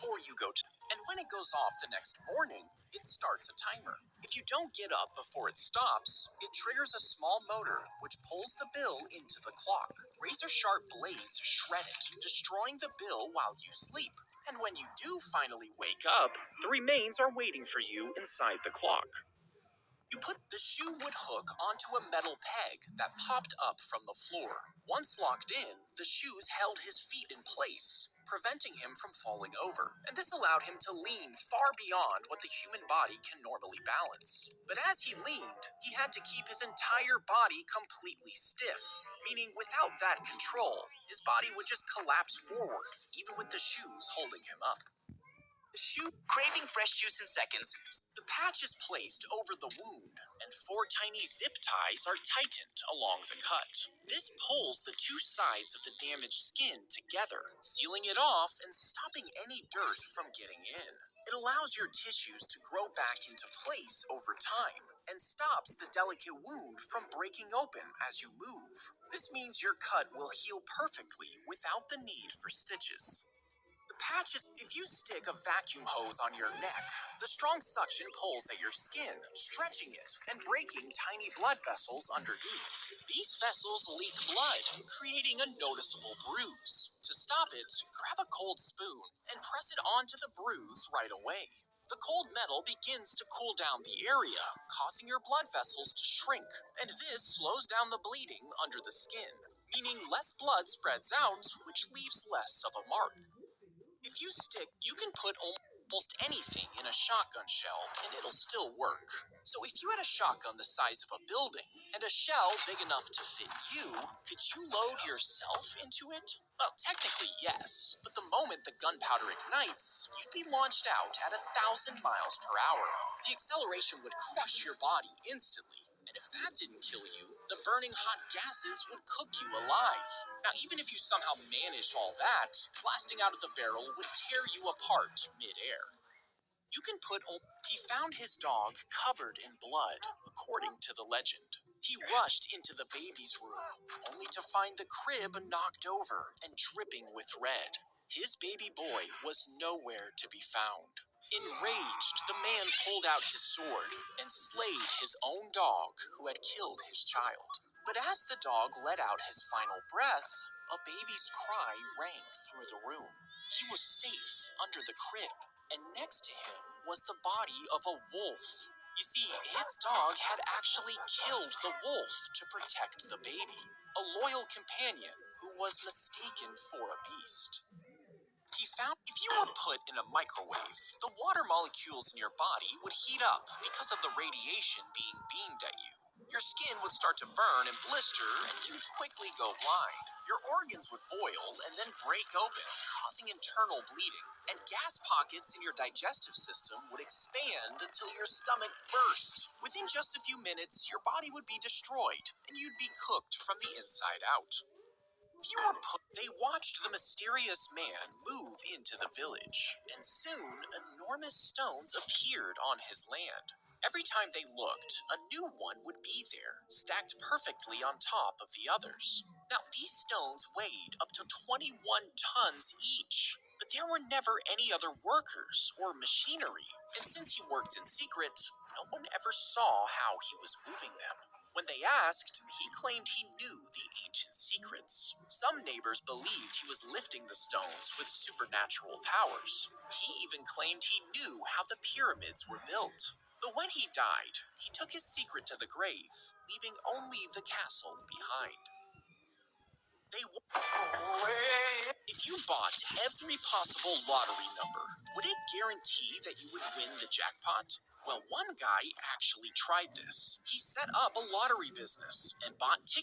before you go to, and when it goes off the next morning, it starts a timer. If you don't get up before it stops, it triggers a small motor which pulls the bill into the clock. Razor-sharp blades shred it, destroying the bill while you sleep. And when you do finally wake up, the remains are waiting for you inside the clock. You put the shoe would hook onto a metal peg that popped up from the floor. Once locked in, the shoes held his feet in place, preventing him from falling over, and this allowed him to lean far beyond what the human body can normally balance. But as he leaned, he had to keep his entire body completely stiff, meaning without that control, his body would just collapse forward, even with the shoes holding him up. The shoe craving fresh juice in seconds. The patch is placed over the wound, and 4 tiny zip ties are tightened along the cut. This pulls the 2 sides of the damaged skin together, sealing it off and stopping any dirt from getting in. It allows your tissues to grow back into place over time and stops the delicate wound from breaking open as you move. This means your cut will heal perfectly without the need for stitches. The patches, if you stick a vacuum hose on your neck, the strong suction pulls at your skin, stretching it and breaking tiny blood vessels underneath. These vessels leak blood, creating a noticeable bruise. To stop it, grab a cold spoon and press it onto the bruise right away. The cold metal begins to cool down the area, causing your blood vessels to shrink, and this slows down the bleeding under the skin, meaning less blood spreads out, which leaves less of a mark. If you stick, you can put almost anything in a shotgun shell and it'll still work. So if you had a shotgun the size of a building and a shell big enough to fit you, could you load yourself into it? Well, technically yes, but the moment the gunpowder ignites, you'd be launched out at 1,000 miles per hour. The acceleration would crush your body instantly. And if that didn't kill you, the burning hot gases would cook you alive. Now, even if you somehow managed all that, blasting out of the barrel would tear you apart mid-air. You can put He found his dog covered in blood, according to the legend. He rushed into the baby's room, only to find the crib knocked over and dripping with red. His baby boy was nowhere to be found. Enraged, the man pulled out his sword and slayed his own dog who had killed his child. But as the dog let out his final breath, a baby's cry rang through the room. He was safe under the crib, and next to him was the body of a wolf. You see, his dog had actually killed the wolf to protect the baby, a loyal companion who was mistaken for a beast. He found if you were put in a microwave, the water molecules in your body would heat up because of the radiation being beamed at you. Your skin would start to burn and blister, and you'd quickly go blind. Your organs would boil and then break open, causing internal bleeding. And gas pockets in your digestive system would expand until your stomach burst. Within just a few minutes, your body would be destroyed, and you'd be cooked from the inside out. They watched the mysterious man move into the village, and soon enormous stones appeared on his land. Every time they looked, a new one would be there, stacked perfectly on top of the others. Now, these stones weighed up to 21 tons each, but there were never any other workers or machinery, and since he worked in secret, no one ever saw how he was moving them. When they asked, he claimed he knew the ancient secrets. Some neighbors believed he was lifting the stones with supernatural powers. He even claimed he knew how the pyramids were built. But when he died, he took his secret to the grave, leaving only the castle behind. If you bought every possible lottery number, would it guarantee that you would win the jackpot? Well, one guy actually tried this. He set up a lottery business and bought tickets